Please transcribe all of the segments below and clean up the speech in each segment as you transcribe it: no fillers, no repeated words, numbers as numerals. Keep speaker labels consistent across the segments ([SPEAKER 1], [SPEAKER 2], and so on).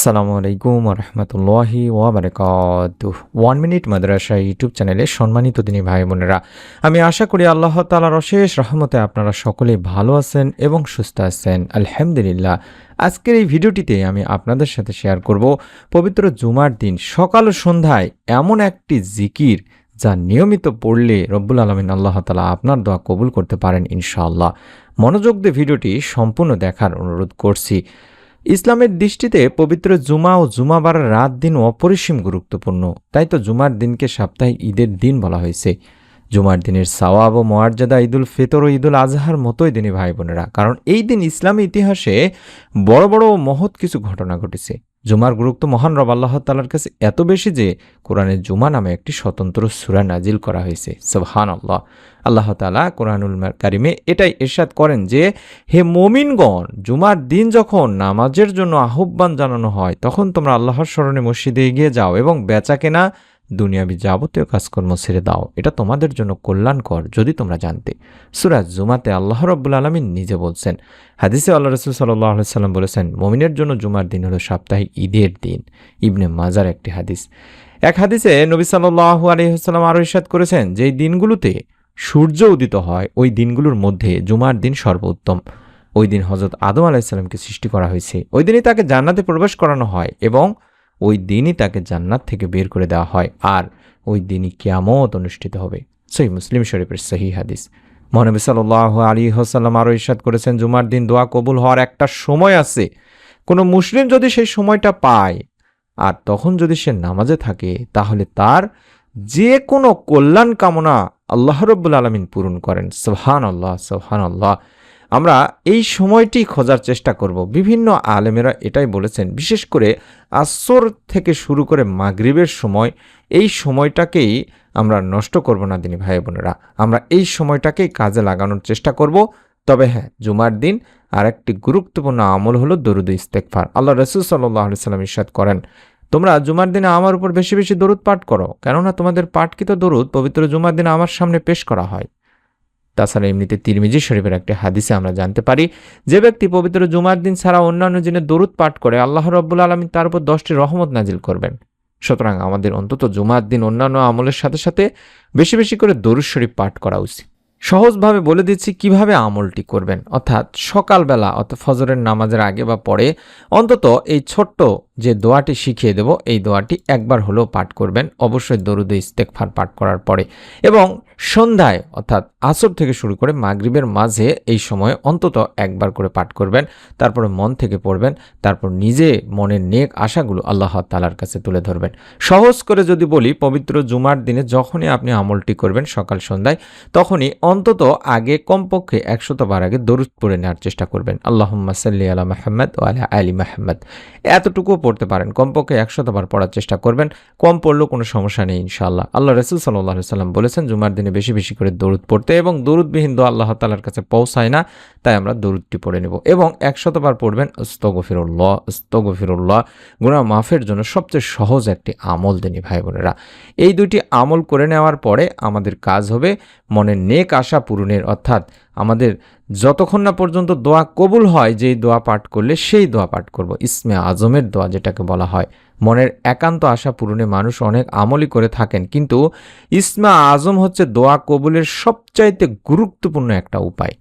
[SPEAKER 1] আসসালামু আলাইকুম রহমতুল্লাহি ওয়াবারাকাতুহ। 1 মিনিট মাদ্রাসা ইউটিউব চ্যানেলে সম্মানিত দিনী ভাই বোনেরা, আমি আশা করি আল্লাহ তাআলার অশেষ রহমতে আপনারা সকলেই ভালো আছেন এবং সুস্থ আছেন, আলহামদুলিল্লাহ। আজকের এই ভিডিওটিতে আমি আপনাদের সাথে শেয়ার করব পবিত্র জুমার দিন সকাল ও সন্ধ্যায় এমন একটি জিকির যা নিয়মিত পড়লে রব্বুল আলামিন আল্লাহ তাআলা আপনার দোয়া কবুল করতে পারেন ইনশাআল্লাহ। মনোযোগ দিয়ে ভিডিওটি সম্পূর্ণ দেখার অনুরোধ করছি। ইসলামের দৃষ্টিতে পবিত্র জুমা ও জুমাবার রাত দিন অপরিসীম গুরুত্বপূর্ণ, তাই তো জুমার দিনকে সাপ্তাহিক ঈদের দিন বলা হয়েছে। জুমার দিনের সওয়াব ও মর্যাদা ঈদুল ফিতর ও ঈদুল আজহার মতোই দিনী ভাই বোনেরা, কারণ এই দিন ইসলামী ইতিহাসে বড় বড় ও মহৎ কিছু ঘটনা ঘটেছে। জুমার গুরুত্ব মহান রব আল্লাহ তাআলার কাছে এত বেশি যে কোরআনে জুমা নামে একটি স্বতন্ত্র সূরা নাজিল করা হয়েছে। সুবহানাল্লাহ। আল্লাহ তাআলা কোরআনুল কারিমে এটাই ইরশাদ করেন যে, হে মুমিনগণ, জুমার দিন যখন নামাজের জন্য আহ্বান জানানো হয় তখন তোমরা আল্লাহর স্মরণে মসজিদে এগিয়ে যাও এবং বেচাকেনা দুনিয়াবি যাবতীয় কাজকর্ম ছেড়ে দাও, এটা তোমাদের জন্য কল্যাণকর যদি তোমরা জানতে। সূরা জুমাতে আল্লাহ রাব্বুল আলামিন নিজে বলছেন। হাদিসে আল্লাহ রাসূল সাল্লাল্লাহু আলাইহি সাল্লাম বলেছেন, মুমিনের জন্য জুমার দিন হলো সাপ্তাহিক ঈদের দিন। ইবনে মাজার একটি হাদিস। এক হাদিসে নবী সাল্লাল্লাহু আলাইহি ওয়াসাল্লাম আরো ইরশাদ করেছেন যে এই দিনগুলোতে সূর্য উদিত হয় ওই দিনগুলোর মধ্যে জুমার দিন সর্বোত্তম। ওই দিন হযরত আদম আলাইহিস সালামকে সৃষ্টি করা হয়েছে। ওই দিনই তাকে জান্নাতে প্রবেশ করানো হয় এবং ওই দিনই তাকে জান্নাত থেকে বের করে দেওয়া হয়, আর ওই দিনই কিয়ামত অনুষ্ঠিত হবে। সহিহ মুসলিম শরীফের সহিহ হাদিস। মহানবী সাল্লাল্লাহু আলাইহি ওয়াসাল্লাম আরো ইরশাদ করেছেন, জুমার দিন দোয়া কবুল হওয়ার একটা সময় আছে। কোনো মুসলিম যদি সেই সময়টা পায় আর তখন যদি সে নামাজে থাকে তাহলে তার যে কোনো কল্যাণ কামনা আল্লাহ রাব্বুল আলামিন পূরণ করেন। সুবহানাল্লাহ, সুবহানাল্লাহ। আমরা এই সময়টি খোঁজার চেষ্টা করব। বিভিন্ন আলেমেরা এটাই বলেছেন, বিশেষ করে আসর থেকে শুরু করে মাগরিবের সময়, এই সময়টাকেই আমরা নষ্ট করব না দিনী ভাই বোনেরা। আমরা এই সময়টাকেই কাজে লাগানোর চেষ্টা করব। তবে হ্যাঁ, জুমার দিন আরেকটি গুরুত্বপূর্ণ আমল হলো দরুদ ইস্তেগফার। আল্লাহ রাসূল সাল্লাল্লাহু আলাইহি সাল্লাম ইরশাদ করেন, তোমরা জুমার দিনে আমার উপর বেশি বেশি দরুদ পাঠ করো, কেননা তোমাদের পাঠকৃত দরুদ পবিত্র জুমার দিনে আমার সামনে পেশ করা হয়। তাছাড়া এমনিতে তিরমিজি শরীফের একটি হাদিসে আমরা জানতে পারি, যে ব্যক্তি পবিত্র জুমার দিন ছাড়া অন্যান্য দিনে দরুদ পাঠ করে আল্লাহ রাব্বুল আলামিন তার উপর 10টি রহমত নাজিল করবেন। সুতরাং আমাদের অন্তত জুমার দিন অন্যান্য আমলের সাথে সাথে বেশি বেশি করে দরুদ শরীফ পাঠ করা উচিত। সহজভাবে বলে দিচ্ছি কিভাবে আমলটি করবেন, অর্থাৎ সকালবেলা অর্থাৎ ফজরের নামাজের আগে বা পরে অন্তত এই ছোট্ট যে দোয়াটি শিখিয়ে দেব এই দোয়াটি একবার হলেও পাঠ করবেন, অবশ্যই দরুদ ইস্তেগফার পাঠ করার পরে। এবং সন্ধ্যায় অর্থাৎ আসর থেকে শুরু করে মাগরিবের মাঝে এই সময়ে অন্তত একবার করে পাঠ করবেন। তারপরে মন থেকে পড়বেন, তারপর নিজে মনের নেক আশাগুলো আল্লাহ তাআলার কাছে তুলে ধরবেন। সহজ করে যদি বলি, পবিত্র জুমার দিনে যখনই আপনি আমলটি করবেন সকাল সন্ধ্যায়, তখনই অন্তত আগে কমপক্ষে 100 বার আগে দরুদ পড়ে নেওয়ার চেষ্টা করবেন। আল্লাহুম্মা সাল্লি আলা মুহাম্মাদ ওয়া আলা আলি মুহাম্মাদ, এতটুকুও পড়তে পারেন। কমপক্ষে 100 বার পড়ার চেষ্টা করবেন। কম পড়লেও কোনো সমস্যা নেই ইনশাআল্লাহ। আল্লাহ রাসূল সাল্লাল্লাহু আলাইহি সাল্লাম বলেছেন, জুমার দিনে বেশি বেশি করে দরুদ পড়তে, এবং দরুদবিহীন দোয়া আল্লাহ তাআলার কাছে পৌঁছায় না, তাই আমরা দরুদটি পড়ে নেব। এবং 100 বার পড়বেন আস্তাগফিরুল্লাহ, আস্তাগফিরুল্লাহ। গুনাহ মাফের জন্য সবচেয়ে সহজ একটি আমল দিনী ভাই বোনেরা। এই দুইটি আমল করে নেওয়ার পরে আমাদের কাজ হবে মনের নেক আশা পূরণের, অর্থাৎ আমাদের যতক্ষণ না পর্যন্ত দোয়া কবুল হয় যেই দোয়া পাঠ করলে সেই দোয়া পাঠ করব, ইসমে আজমের দোয়া যেটাকে বলা হয়। মনের একান্ত আশা পূরণে মানুষ অনেক আমলই করে থাকেন, কিন্তু ইসমে আজম হচ্ছে দোয়া কবুলের সবচাইতে গুরুত্বপূর্ণ একটা উপায়।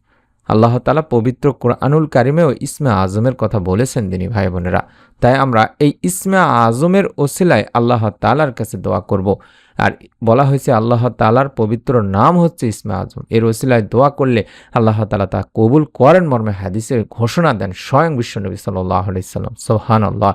[SPEAKER 1] আল্লাহ তাআলা পবিত্র কোরআনুল কারিমেও ইসমে আজমের কথা বলেছেন দিনী ভাই বোনেরা। তাই আমরা এই ইসমে আজমের ওসিলায় আল্লাহ তাআলার কাছে দোয়া করব। আর বলা হয়েছে আল্লাহ তাআলার পবিত্র নাম হচ্ছে ইসমে আজম, এর ওসিলায় দোয়া করলে আল্লাহ তাআলা তা কবুল করেন মর্মে হাদিসে ঘোষণা দেন স্বয়ং বিশ্বনবী সাল্লাল্লাহু আলাইহি সাল্লাম। সুবহানাল্লাহ।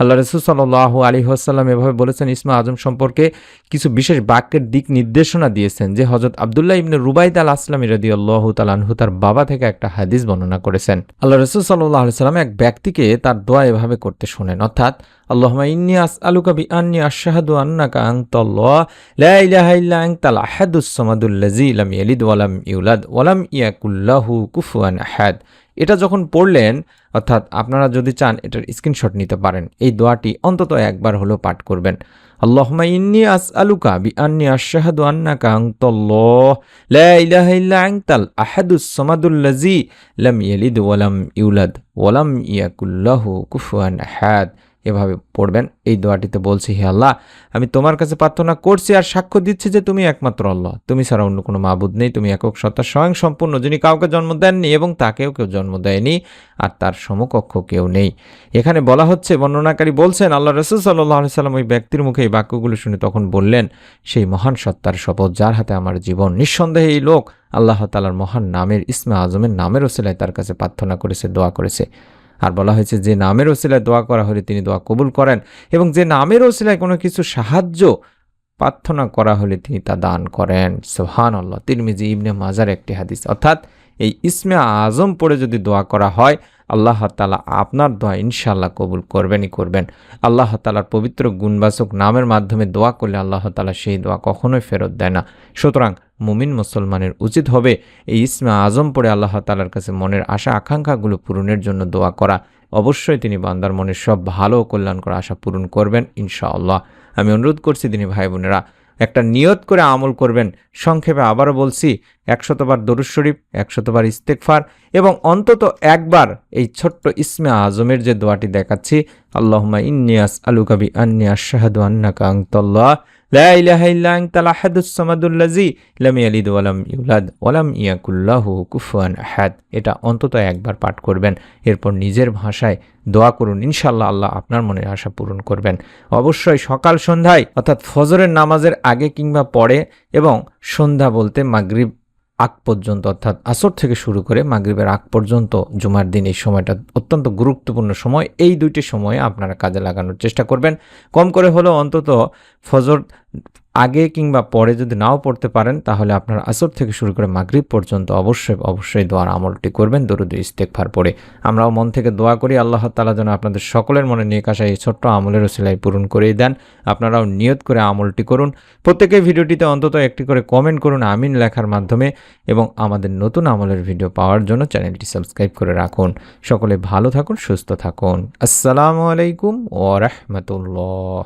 [SPEAKER 1] আল্লাহ রাসূল সাল্লাল্লাহু আলাইহি ওয়াসাল্লাম এভাবে বলেছেন, ইসমে আজম সম্পর্কে কিছু বিশেষ বাক্যের দিক নির্দেশনা দিয়েছেন, যে হযরত আব্দুল্লাহ ইবনে রুবাইদ আল আসলামী রাদিয়াল্লাহু তাআলা আনহু তার বাবা থেকে একটা হাদিস বর্ণনা করেছেন। আল্লাহ রাসূল সাল্লাল্লাহু আলাইহি সাল্লাম এক ব্যক্তিকে তার দোয়া এভাবে করতে শোনেন, অর্থাৎ আল্লাহুম্মা ইন্নী আসআলুকা বিআন্নী আশহাদু আন্নাকা আনতাল্লাহ লা ইলাহা ইল্লা আনতাল আহাদুস সামাদুল্লাযী লাম ইয়ালিদ ওয়া লাম ইউলাদ ওয়া লাম ইয়াকুল লাহু কুফুয়ান আহাদ। এটা যখন পড়লেন, অর্থাৎ আপনারা যদি চান এটার স্ক্রিনশট নিতে পারেন, এই দোয়াটি অন্তত একবার হলেও পাঠ করবেন। আল্লাহুম্মা ইন্নী আসআলুকা বিআন্নী আশহাদু আন্নাকা আনতাল্লাহ লা ইলাহা ইল্লা আনতাল আহাদুস সামাদুল্লাযী লাম ইয়ালিদ ওয়া লাম ইউলাদ ওয়া লাম ইয়াকুল লাহু কুফুয়ান আহাদ। এভাবে পড়বেন। এই দোয়াটিতে বলছি, হে আল্লাহ, আমি তোমার কাছে প্রার্থনা করছি আর সাক্ষ্য দিচ্ছি যে তুমি একমাত্র আল্লাহ, তুমি ছাড়া অন্য কোনো মাবুদ নেই, তুমি একক সত্তা স্বয়ং সম্পূর্ণ, যিনি কাউকে জন্ম দেননি এবং তাকেও কেউ জন্ম দেয়নি, আর তার সমকক্ষ কেউ নেই। এখানে বলা হচ্ছে, বর্ণনাকারী বলছেন, আল্লাহ রাসূল সাল্লাল্লাহু আলাইহি সাল্লাম ওই ব্যক্তির মুখে এই বাক্যগুলো শুনে তখন বললেন, সেই মহান সত্তার শপথ যার হাতে আমার জীবন, নিঃসন্দেহে এই লোক আল্লাহ তাআলার মহান নামের ইসমে আজমের নামের ওসিলায় তার কাছে প্রার্থনা করেছে, দোয়া করেছে। আর বলা হয়েছে, যে নামের ওসিলায় দোয়া করা হলে তিনি দোয়া কবুল করেন, এবং যে নামের ওসিলায় কোনো কিছু সাহায্য প্রার্থনা করা হলে তিনি তা দান করেন। সুবহানাল্লাহ। তিরমিজি, ইবনে মাজার একটি হাদিস। অর্থাৎ এই ইসমে আজম পড়ে যদি দোয়া করা হয়, আল্লাহ তাআলা আপনার দোয়া ইনশাআল্লাহ কবুল করবেনই করবেন। আল্লাহ তাআলার পবিত্র গুণবাচক নামের মাধ্যমে দোয়া করলে আল্লাহ তাআলা সেই দোয়া কখনোই ফেরত দেয় না। সুতরাং মুমিন মুসলমানের উচিত হবে এই ইসমে আজম পড়ে আল্লাহ তাআলার কাছে মনের আশা আকাঙ্ক্ষাগুলো পূরণের জন্য দোয়া করা। অবশ্যই তিনি বান্দার মনের সব ভালো ও কল্যাণকর আশা পূরণ করবেন ইনশাআল্লাহ। আমি অনুরোধ করছি দিনী ভাই বোনেরা, একটা নিয়ত করে আমল করবেন। সংক্ষেপে আবারও বলছি, 100 বার দরুদ শরীফ, 100 বার ইস্তেগফার, এবং অন্তত একবার এই ছোট্ট ইসমে আজমের যে দোয়াটি দেখাচ্ছি, আল্লাহুম্মা ইন্নী আসআলুকা বিআন্নী আশহাদু আন্নাকা আনতাল্লাহ লা ইলাহা ইল্লা আনতাল আহাদুস সামাদুল্লাযী লাম ইয়ালিদ ওয়া লাম ইউলাদ ওয়া লাম ইয়াকুল লাহু কুফুয়ান আহাদ। এটা অন্তত একবার পাঠ করবেন। এরপর নিজের ভাষায় দোয়া করুন, ইনশাআল্লাহ আল্লাহ আপনার মনের আশা পূরণ করবেন। অবশ্যই সকাল সন্ধ্যায়, অর্থাৎ ফজরের নামাজের আগে কিংবা পরে, এবং সন্ধ্যা বলতে মাগরিব আগ পর্যন্ত, অর্থাৎ আসর থেকে শুরু করে মাগরিবের আগ পর্যন্ত জুমার দিন, এই সময়টা অত্যন্ত গুরুত্বপূর্ণ সময়। এই দুইটি সময়ে আপনারা কাজে লাগানোর চেষ্টা করবেন। কম করে হলেও অন্তত ফজর আগে কিংবা পরে যদি নাও পড়তে পারেন, তাহলে আপনার আসর থেকে শুরু করে মাগরিব পর্যন্ত অবশ্যই দোয়ার আমলটি করবেন দরুদ ইস্তেগফার পড়ে। আমরাও মন থেকে দোয়া করি, আল্লাহ তাআলা যেন আপনাদের সকলের মনে নেক আশা এই ছোট্ট আমলের ওসিলায় পূরণ করেই দেন। আপনারাও নিয়ত করে আমলটি করুন। প্রত্যেকেই ভিডিওটিতে অন্তত একটি করে কমেন্ট করুন আমিন লেখার মাধ্যমে, এবং আমাদের নতুন আমলের ভিডিও পাওয়ার জন্য চ্যানেলটি সাবস্ক্রাইব করে রাখুন। সকলে ভালো থাকুন, সুস্থ থাকুন। আসসালামু আলাইকুম ওয়া রাহমাতুল্লাহ।